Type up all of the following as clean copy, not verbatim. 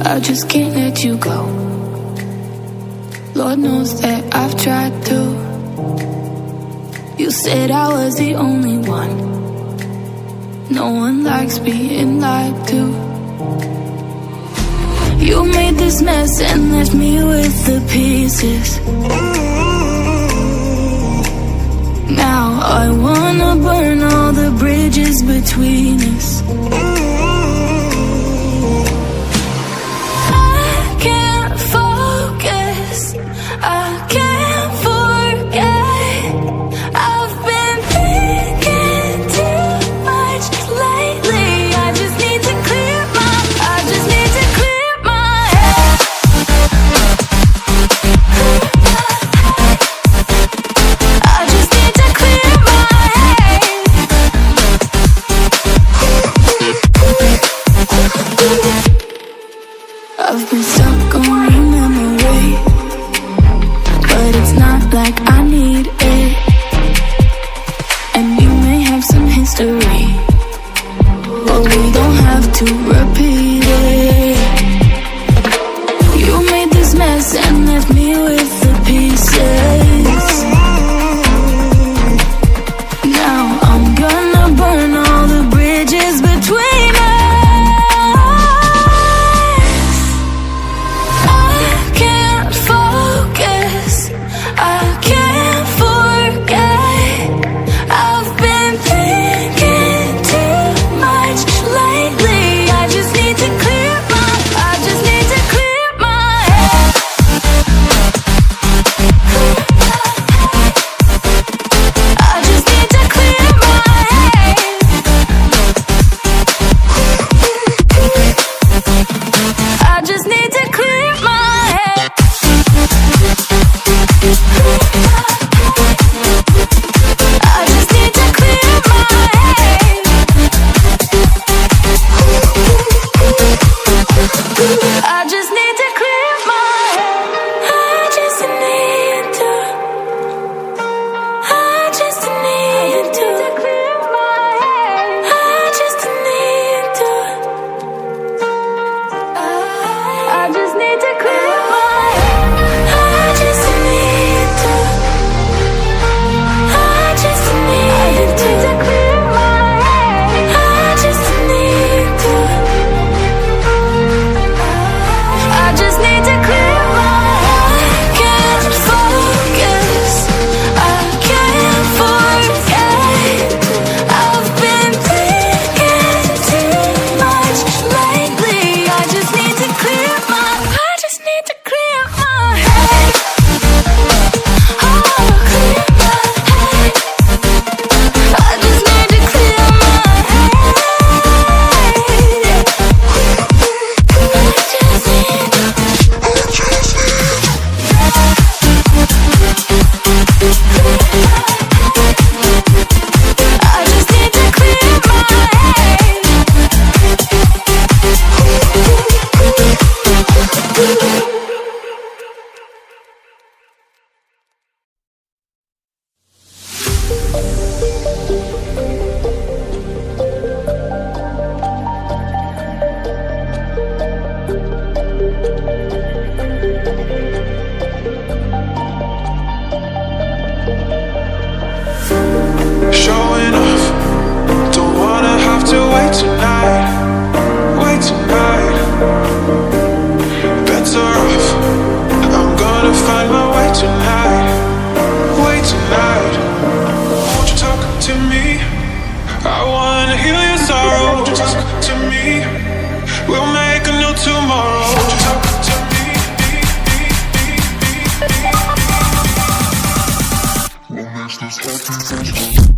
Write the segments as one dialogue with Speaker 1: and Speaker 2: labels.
Speaker 1: I just can't let you go. Lord knows that I've tried to. You said I was the only one. No one likes being lied to. You made this mess and left me with the pieces. Now I wanna burn all the bridges between us. I can't focus, I can't forget. I've been thinking too much lately. I just need to clear my head. I just need to clear my head. I've been stuck on your memory, but it's not like I need it. And you may have some history, but we don't have to repeat it. You made this mess and left me with the pieces. Now I'm gonna burn all the bridges between us. I can't focus, I can't forget. I've been thinking too much lately. I just need to clear my head. I just need to clear my head. I just need to clear my head. I just need to clear my head. I just need to clear my head. I just need to. I just need to clear my head. I just need to. I just need to clear my head. I just need to. I just need to clear my head. I just need to. I just need to clear my head. I can't focus, I can't forget. I've been thinking too much lately. I just need to clear my head. Oh, clear my head. I just need to clear my head. I just need to clear my head.
Speaker 2: Showing off, don't wanna have to wait tonight. Better off, I'm gonna find my way tonight. Won't you talk to me? I wanna heal your sorrow. Won't you talk to me? We'll make a new tomorrow. Won't you talk to me? What makes this happy?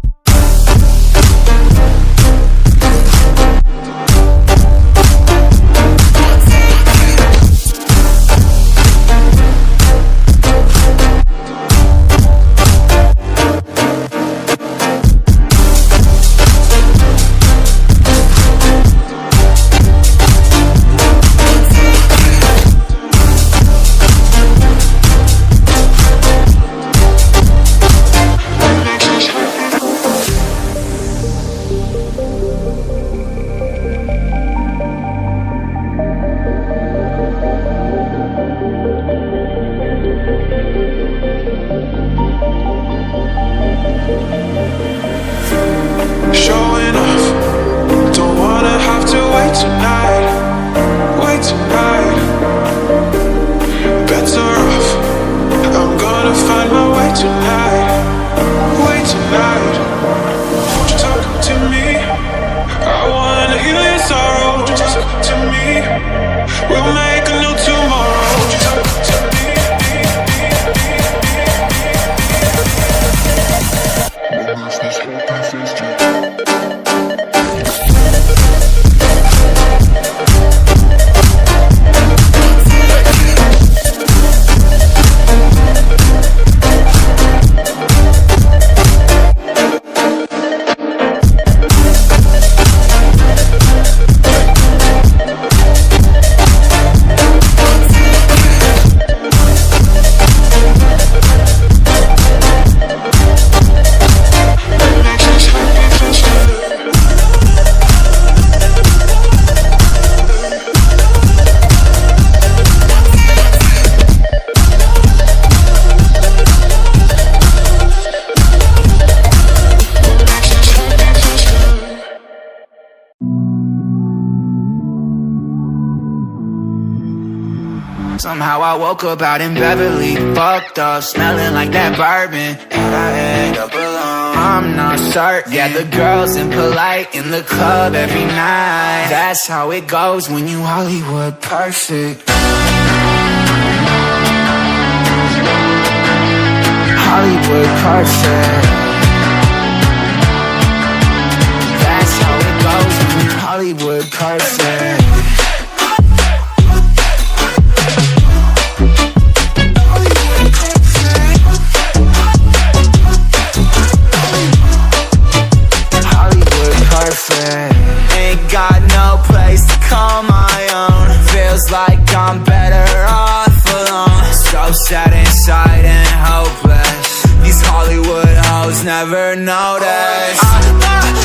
Speaker 3: Somehow I woke up out in Beverly, fucked up, smelling like that bourbon, and I end up alone. I'm not certain. Yeah, the girls impolite in the club every night. That's how it goes when you Hollywood perfect. Hollywood perfect. That's how it goes when you Hollywood perfect. Ain't got no place to call my own. Feels like I'm better off alone. So sad inside and hopeless. These Hollywood hoes never notice.